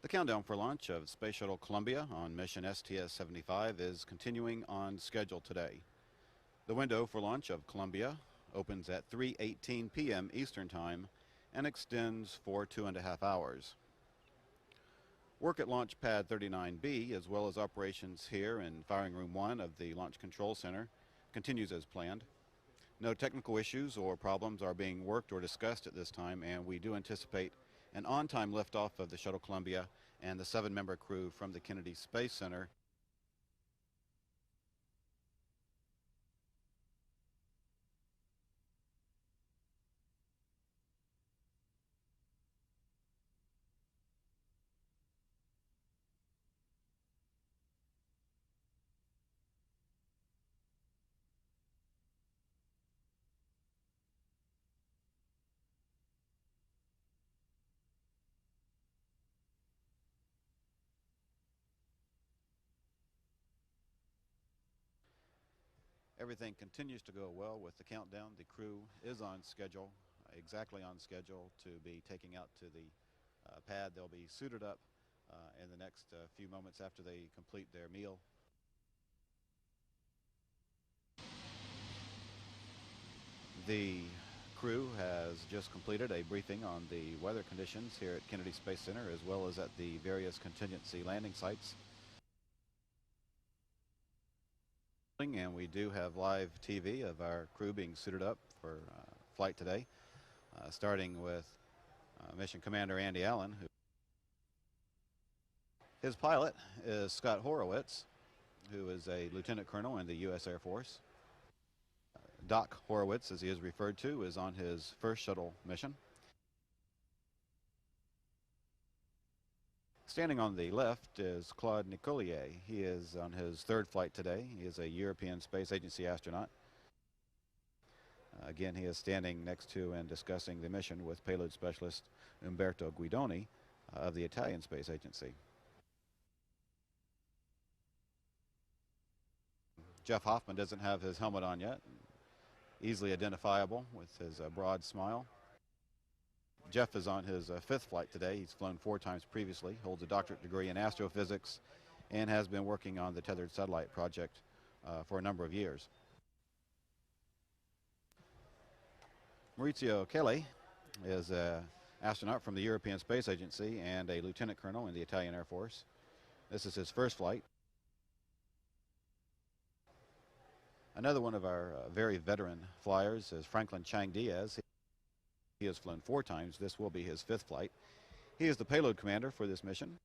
The countdown for launch of Space Shuttle Columbia on mission STS 75 is continuing on schedule today. The window for launch of Columbia opens at 3:18 p.m. Eastern Time and extends for 2.5 hours. Work at Launch Pad 39B, as well as operations here in Firing Room 1 of the Launch Control Center, continues as planned. No technical issues or problems are being worked or discussed at this time, and we do anticipate an on-time liftoff of the Shuttle Columbia and the 7-member crew from the Kennedy Space Center. Everything continues to go well with the countdown. The crew is on schedule, exactly on schedule to be taking out to the pad. They'll be suited up in the next few moments after they complete their meal. The crew has just completed a briefing on the weather conditions here at Kennedy Space Center, as well as at the various contingency landing sites. And we do have live TV of our crew being suited up for flight today, starting with Mission Commander Andy Allen. His pilot is Scott Horowitz, who is a lieutenant colonel in the U.S. Air Force. Doc Horowitz, as he is referred to, is on his first shuttle mission. Standing on the left is Claude Nicollier. He is on his third flight today. He is a European Space Agency astronaut. Again, he is standing next to and discussing the mission with payload specialist Umberto Guidoni of the Italian Space Agency. Jeff Hoffman doesn't have his helmet on yet, easily identifiable with his broad smile. Jeff is on his fifth flight today. He's flown 4 times previously, holds a doctorate degree in astrophysics, and has been working on the tethered satellite project for a number of years. Maurizio Kelly is an astronaut from the European Space Agency and a lieutenant colonel in the Italian Air Force. This is his first flight. Another one of our very veteran flyers is Franklin Chang Diaz. He has flown 4 times. This will be his 5th flight. He is the payload commander for this mission.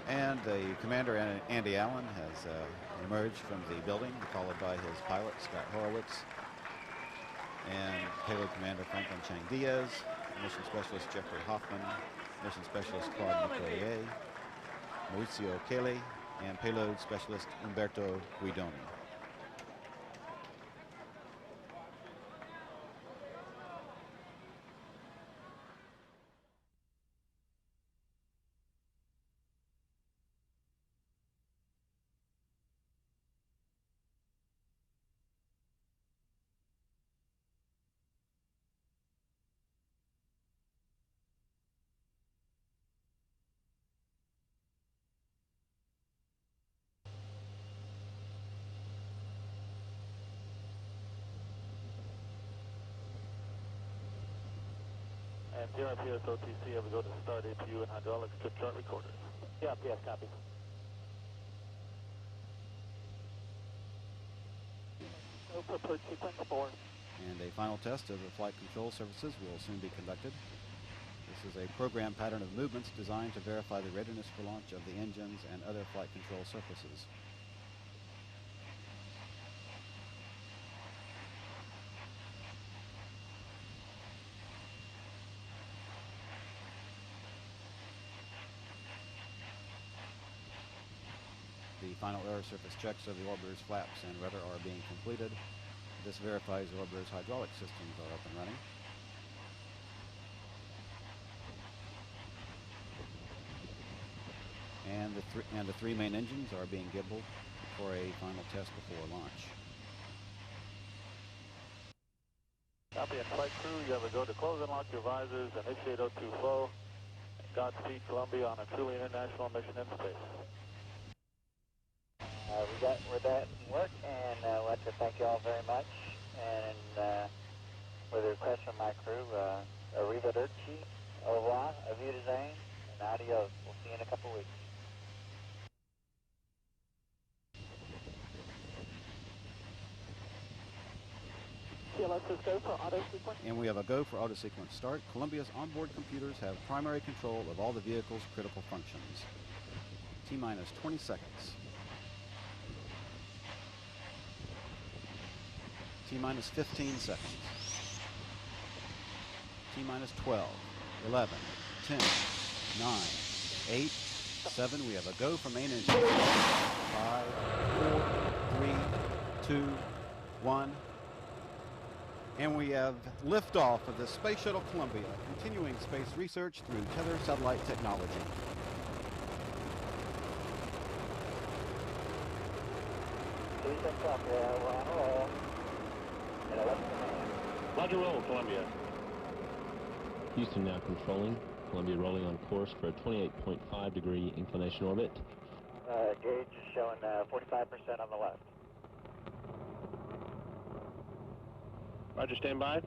And the commander, Andy Allen, has emerged from the building, followed by his pilot, Scott Horowitz, and payload commander Franklin Chang Diaz, mission specialist Jeffrey Hoffman, mission specialist Claude Nicollier, Maurizio Kelly, and payload specialist Umberto Guidoni. And DRPS OTC, have we go to start APU and hydraulics to chart recorders. Yeah, yes, copy. Prepared sequence 4. And a final test of the flight control surfaces will soon be conducted. This is a program pattern of movements designed to verify the readiness for launch of the engines and other flight control surfaces. The final air surface checks of the orbiter's flaps and rudder are being completed. This verifies the orbiter's hydraulic systems are up and running. And the 3 main engines are being gimbaled for a final test before launch. Copy, and flight crew, you have a go to close and lock your visors, initiate O2 flow. Godspeed, Columbia, on a truly international mission in space. We're that work, and I'd like to thank you all very much. And with a request from my crew, arrivederci, au revoir, auf Wiedersehen, and adios. We'll see you in a couple weeks. Let's just go for auto sequence. And we have a go for auto sequence start. Columbia's onboard computers have primary control of all the vehicle's critical functions. T-minus 20 seconds. T-minus 15 seconds. T-minus 12, 11, 10, 9, 8, 7. We have a go for main engine. 5, 4, 3, 2, 1. And we have liftoff of the Space Shuttle Columbia, continuing space research through tether satellite technology. Roger, roll, Columbia. Houston now controlling. Columbia rolling on course for a 28.5 degree inclination orbit. Gauge is showing 45% on the left. Roger, stand by.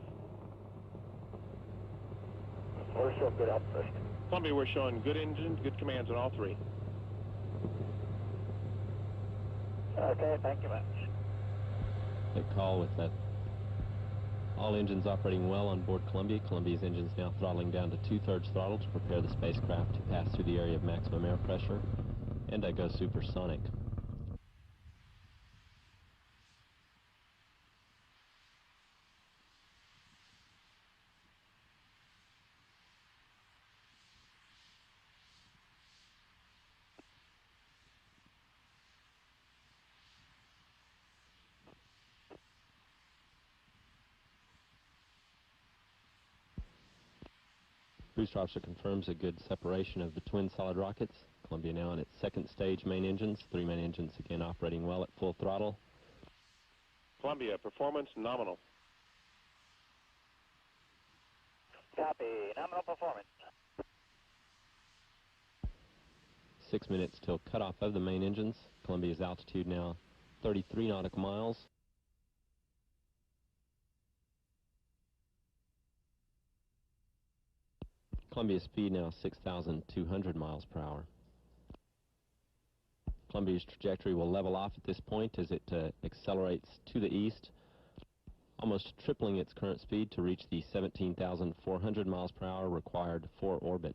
We're showing good output. Columbia, we're showing good engines, good commands on all three. Okay, thank you much. Good call with that. All engines operating well on board Columbia. Columbia's engines now throttling down to 2/3 throttle to prepare the spacecraft to pass through the area of maximum air pressure and go supersonic. Booster officer confirms a good separation of the twin solid rockets. Columbia now on its second stage main engines. 3 main engines again operating well at full throttle. Columbia, performance nominal. Copy, nominal performance. 6 minutes till cutoff of the main engines. Columbia's altitude now 33 nautical miles. Columbia's speed now 6,200 miles per hour. Columbia's trajectory will level off at this point as it accelerates to the east, almost tripling its current speed to reach the 17,400 miles per hour required for orbit.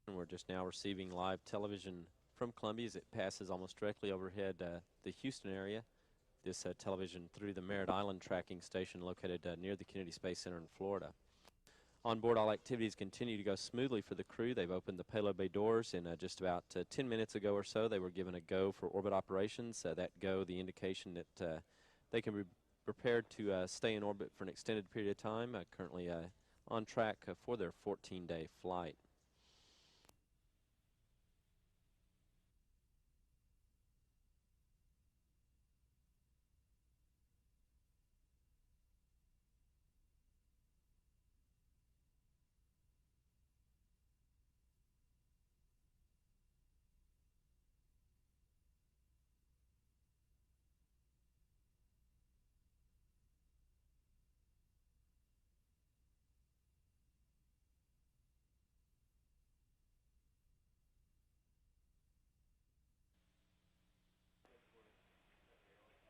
We're just now receiving live television from Columbia as it passes almost directly overhead the Houston area. This television through the Merritt Island tracking station located near the Kennedy Space Center in Florida. On board, all activities continue to go smoothly for the crew. They've opened the payload bay doors, and just about 10 minutes ago or so, they were given a go for orbit operations. That go, the indication that they can be prepared to stay in orbit for an extended period of time, currently on track for their 14-day flight.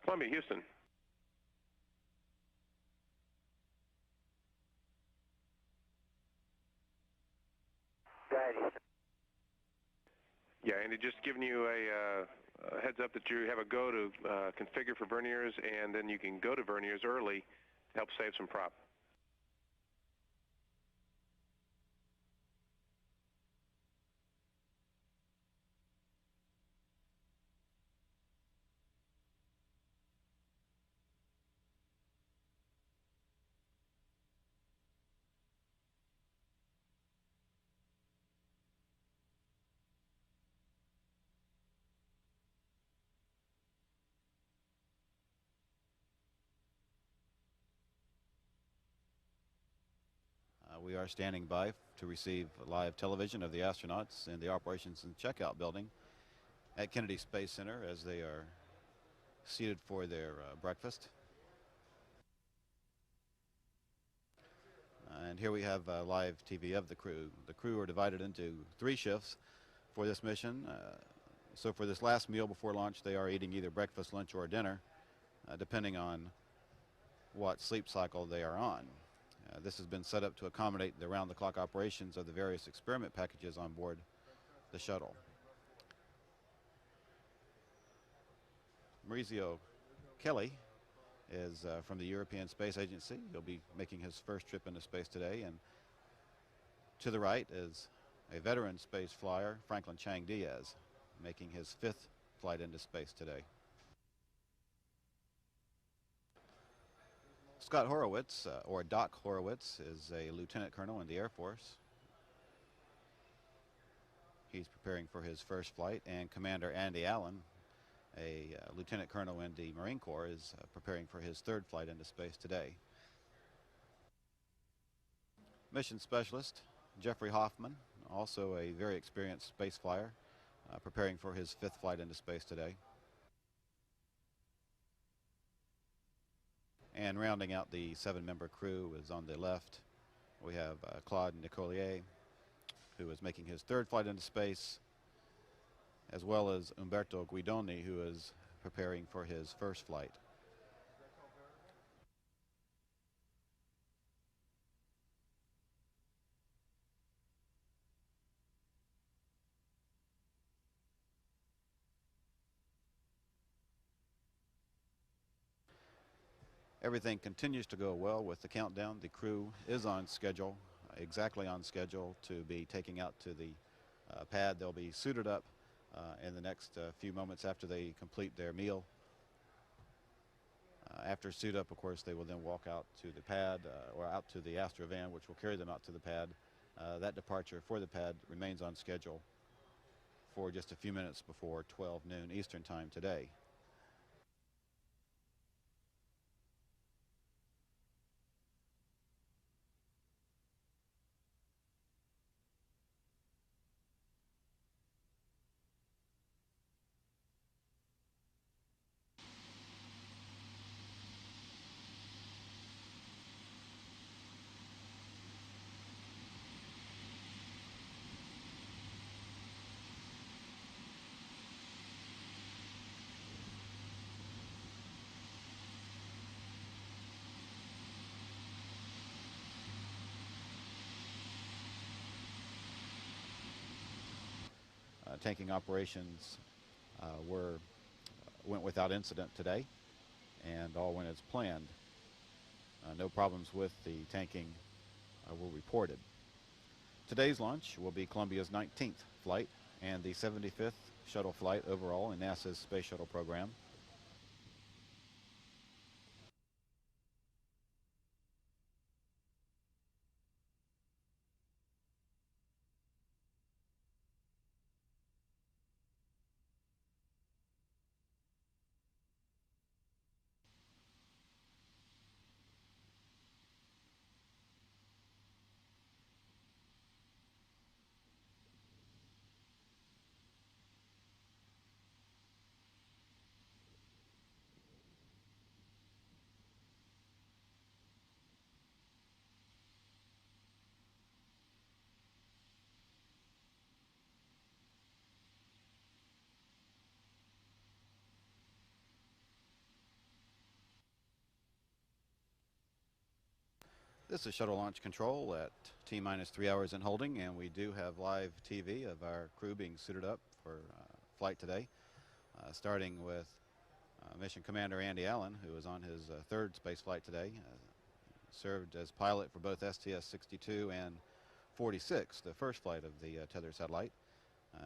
Columbia, Houston. Yeah, and just giving you a heads up that you have a go to configure for verniers, and then you can go to verniers early to help save some prop. are standing by to receive live television of the astronauts in the operations and checkout building at Kennedy Space Center as they are seated for their breakfast. And here we have live TV of the crew. The crew are divided into 3 shifts for this mission. So for this last meal before launch, they are eating either breakfast, lunch, or dinner, depending on what sleep cycle they are on. This has been set up to accommodate the round-the-clock operations of the various experiment packages on board the shuttle. Maurizio Kelly is from the European Space Agency. He'll be making his first trip into space today. And to the right is a veteran space flyer, Franklin Chang Diaz, making his 5th flight into space today. Scott Horowitz, or Doc Horowitz, is a lieutenant colonel in the Air Force. He's preparing for his first flight, and Commander Andy Allen, a lieutenant colonel in the Marine Corps, is preparing for his 3rd flight into space today. Mission specialist Jeffrey Hoffman, also a very experienced space flyer, preparing for his 5th flight into space today. And rounding out the 7-member crew is on the left. We have Claude Nicolier, who is making his 3rd flight into space, as well as Umberto Guidoni, who is preparing for his 1st flight. Everything continues to go well with the countdown. The crew is on schedule, exactly on schedule to be taking out to the pad. They'll be suited up in the next few moments after they complete their meal. After suit up, of course, they will then walk out to the pad or out to the Astro van, which will carry them out to the pad. That departure for the pad remains on schedule for just a few minutes before 12 noon Eastern Time today. Tanking operations went without incident today, and all went as planned. No problems with the tanking were reported. Today's launch will be Columbia's 19th flight and the 75th shuttle flight overall in NASA's Space Shuttle program. This is shuttle launch control at T-minus 3 hours in holding, and we do have live TV of our crew being suited up for flight today, starting with Mission Commander Andy Allen, who is on his 3rd space flight today, served as pilot for both STS 62 and 46, the first flight of the tethered satellite.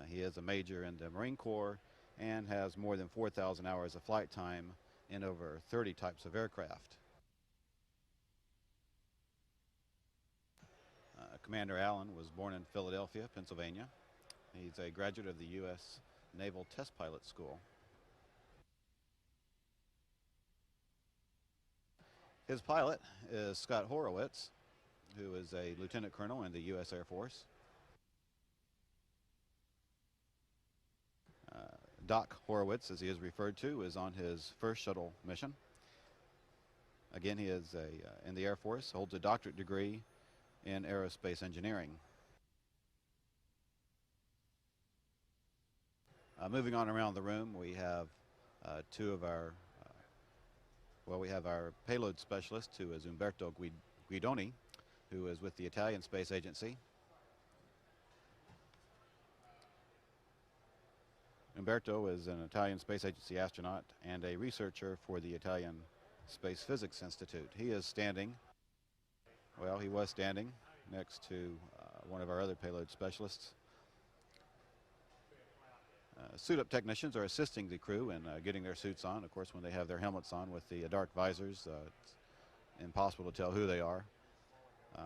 He is a major in the Marine Corps and has more than 4,000 hours of flight time in over 30 types of aircraft. Commander Allen was born in Philadelphia, Pennsylvania. He's a graduate of the U.S. Naval Test Pilot School. His pilot is Scott Horowitz, who is a lieutenant colonel in the U.S. Air Force. Doc Horowitz, as he is referred to, is on his first shuttle mission. Again, he is in the Air Force, holds a doctorate degree in aerospace engineering. Moving on around the room, we have two of our, we have our payload specialist, who is Umberto Guidoni, who is with the Italian Space Agency. Umberto is an Italian Space Agency astronaut and a researcher for the Italian Space Physics Institute. He is standing, well, he was standing next to one of our other payload specialists. Suit-up technicians are assisting the crew in getting their suits on. Of course, when they have their helmets on with the dark visors, it's impossible to tell who they are.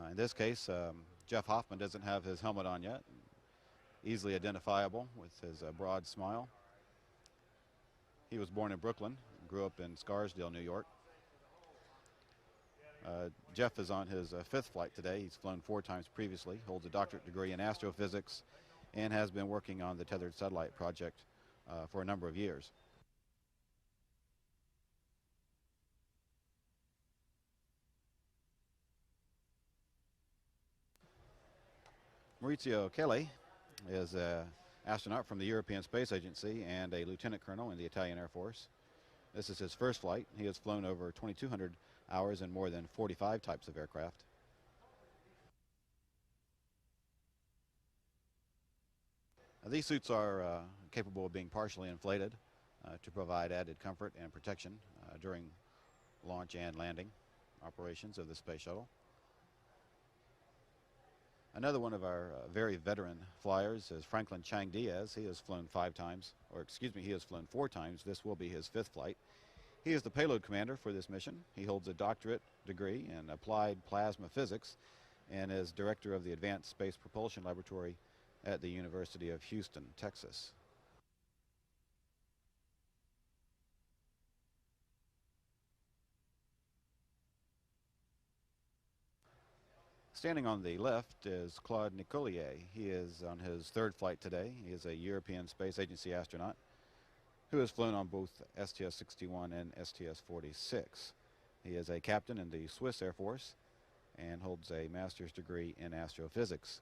In this case, Jeff Hoffman doesn't have his helmet on yet. Easily identifiable with his broad smile. He was born in Brooklyn, grew up in Scarsdale, New York. Jeff is on his fifth flight today. He's flown 4 times previously, holds a doctorate degree in astrophysics, and has been working on the tethered satellite project for a number of years. Maurizio Kelly is an astronaut from the European Space Agency and a lieutenant colonel in the Italian Air Force. This is his first flight. He has flown over 2,200 hours in more than 45 types of aircraft. These suits are capable of being partially inflated to provide added comfort and protection during launch and landing operations of the space shuttle. Another one of our very veteran flyers is Franklin Chang Diaz. He has flown 5 times, or excuse me, he has flown 4 times. This will be his 5th flight. He is the payload commander for this mission. He holds a doctorate degree in applied plasma physics and is director of the Advanced Space Propulsion Laboratory at the University of Houston, Texas. Standing on the left is Claude Nicollier. He is on his 3rd flight today. He is a European Space Agency astronaut who has flown on both STS-61 and STS-46. He is a captain in the Swiss Air Force and holds a master's degree in astrophysics.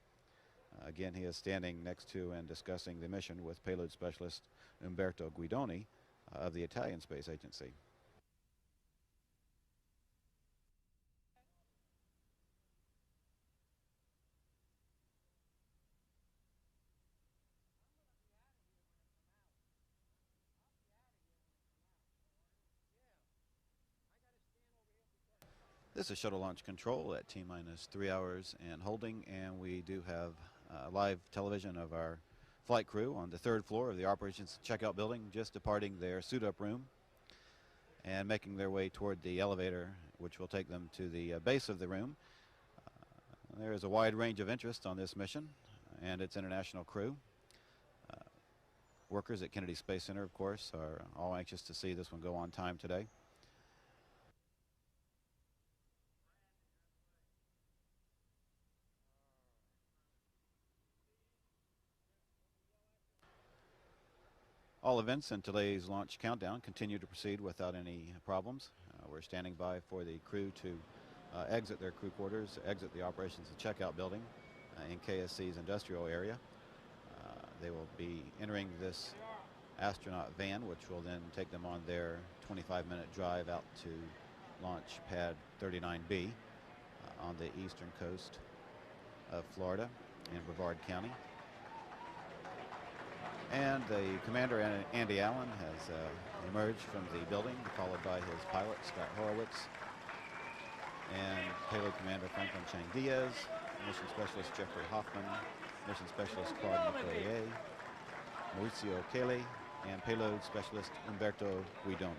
Again, he is standing next to and discussing the mission with payload specialist Umberto Guidoni of the Italian Space Agency. This is shuttle launch control at T-minus 3 hours and holding, and we do have live television of our flight crew on the 3rd floor of the operations checkout building, just departing their suit-up room and making their way toward the elevator, which will take them to the base of the room. There is a wide range of interest on this mission and its international crew. Workers at Kennedy Space Center, of course, are all anxious to see this one go on time today. All events in today's launch countdown continue to proceed without any problems. We're standing by for the crew to exit their crew quarters, exit the operations and checkout building in KSC's industrial area. They will be entering this astronaut van, which will then take them on their 25-minute drive out to launch pad 39B on the eastern coast of Florida in Brevard County. And the commander, Andy Allen, has emerged from the building, followed by his pilot, Scott Horowitz, and payload commander, Franklin Chang Diaz, mission specialist, Jeffrey Hoffman, mission specialist, Claude Nicollier, Maurizio Kelly, and payload specialist, Umberto Guidoni.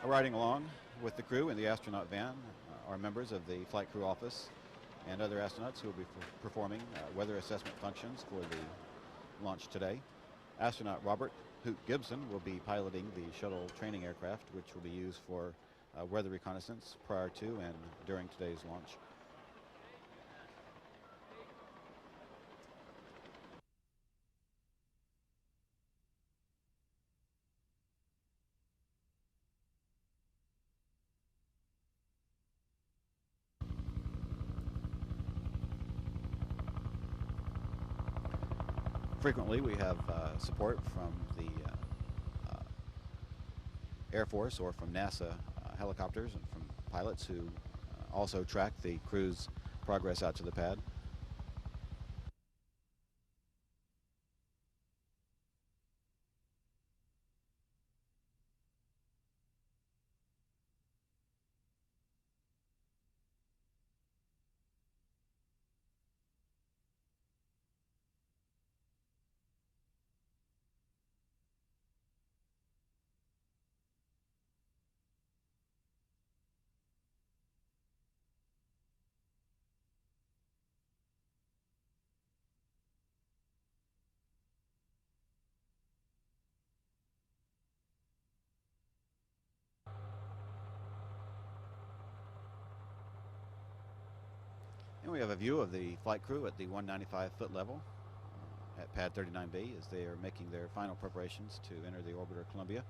Riding along with the crew in the astronaut van are members of the flight crew office and other astronauts who will be performing weather assessment functions for the launch today. Astronaut Robert Hoot Gibson will be piloting the shuttle training aircraft, which will be used for weather reconnaissance prior to and during today's launch. Frequently, we have support from the Air Force or from NASA helicopters and from pilots who also track the crew's progress out to the pad. And we have a view of the flight crew at the 195-foot level at pad 39B as they are making their final preparations to enter the orbiter Columbia.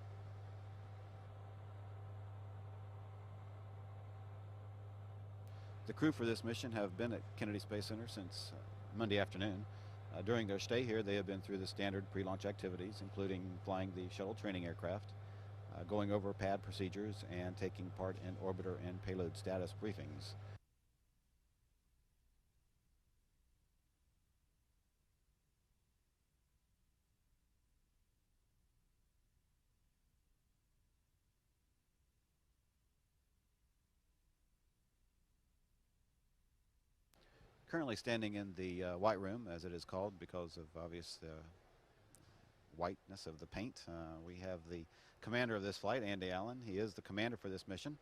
The crew for this mission have been at Kennedy Space Center since Monday afternoon. During their stay here, they have been through the standard pre-launch activities, including flying the shuttle training aircraft, going over pad procedures, and taking part in orbiter and payload status briefings. Currently standing in the white room, as it is called because of obvious whiteness of the paint, we have the commander of this flight, Andy Allen. He is the commander for this mission.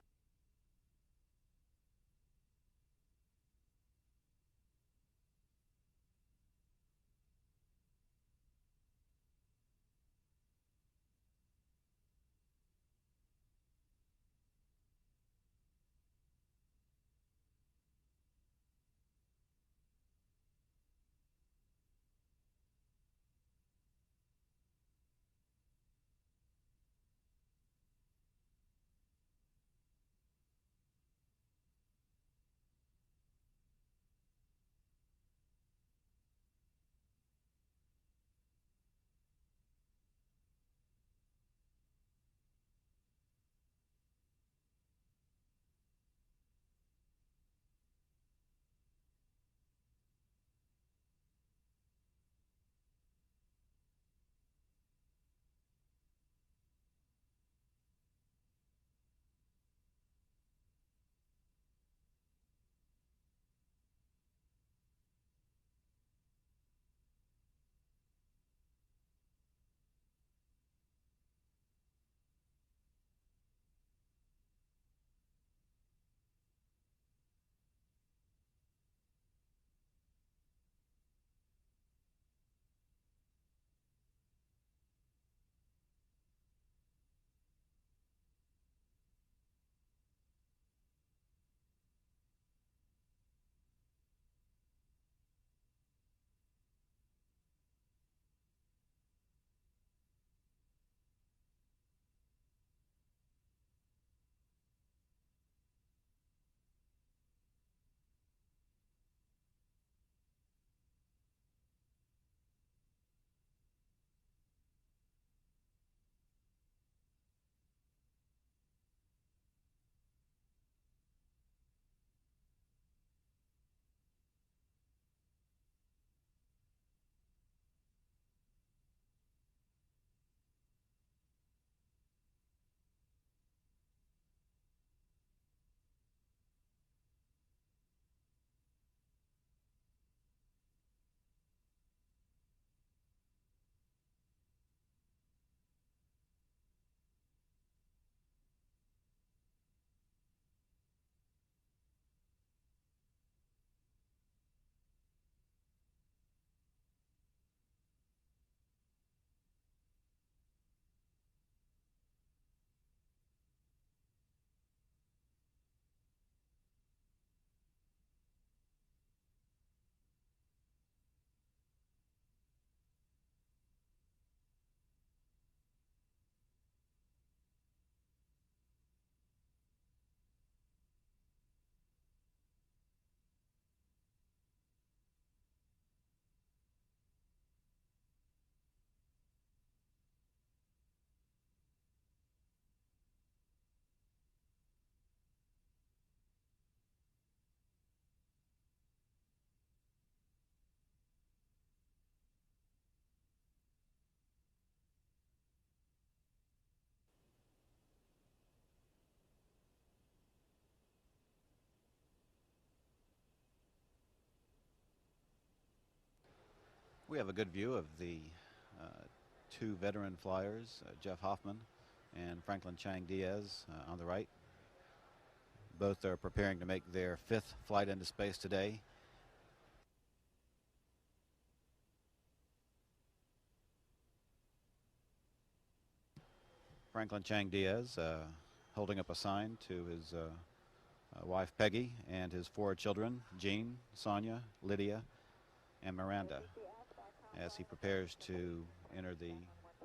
We have a good view of the two veteran flyers, Jeff Hoffman and Franklin Chang Diaz on the right. Both are preparing to make their 5th flight into space today. Franklin Chang Diaz holding up a sign to his wife Peggy and his 4 children, Jean, Sonia, Lydia, and Miranda, as he prepares to enter the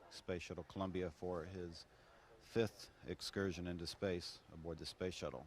Space Shuttle Columbia for his 5th excursion into space aboard the Space Shuttle.